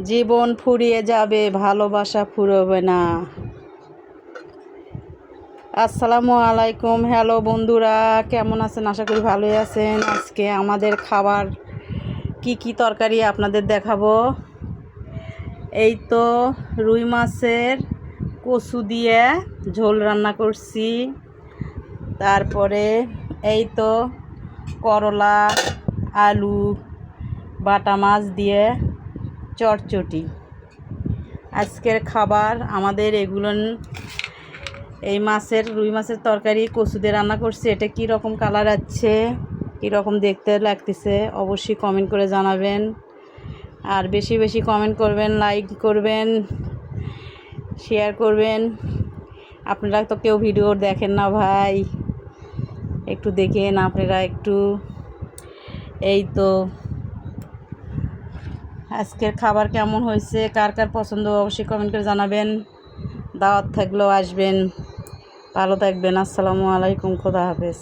জীবন ফুরিয়ে যাবে, ভালোবাসা ফুরোবে না। আসসালামু আলাইকুম। হ্যালো বন্ধুরা, কেমন আছেন? আশা করি ভালোই আছেন। আজকে আমাদের খাবার কি কি তরকারি আপনাদের দেখাবো। এই তো রুই মাছের কচু দিয়ে ঝোল রান্না করছি। তারপরে এই তো করলা আলু বাটা মাছ দিয়ে চটচটি। আজকের খাবার আমাদের এগুলো। এই রুই মাছের তরকারি কচু দিয়ে রান্না করছি। এটা কি রকম কালার আছে, কি রকম দেখতে লাগতেছে অবশ্যই কমেন্ট করে জানাবেন। আর বেশি বেশি কমেন্ট করবেন, লাইক করবেন, শেয়ার করবেন। আপনারা তো কেউ ভিডিও দেখেন না ভাই, একটু দেখেন আপনারা একটু। এই তো আজকের খাবার কেমন হয়েছে, কার কার পছন্দ অবশ্যই কমেন্ট করে জানাবেন। দাওয়াত থাকলেও আসবেন। ভালো থাকবেন। আসসালামু আলাইকুম। খোদা হাফেজ।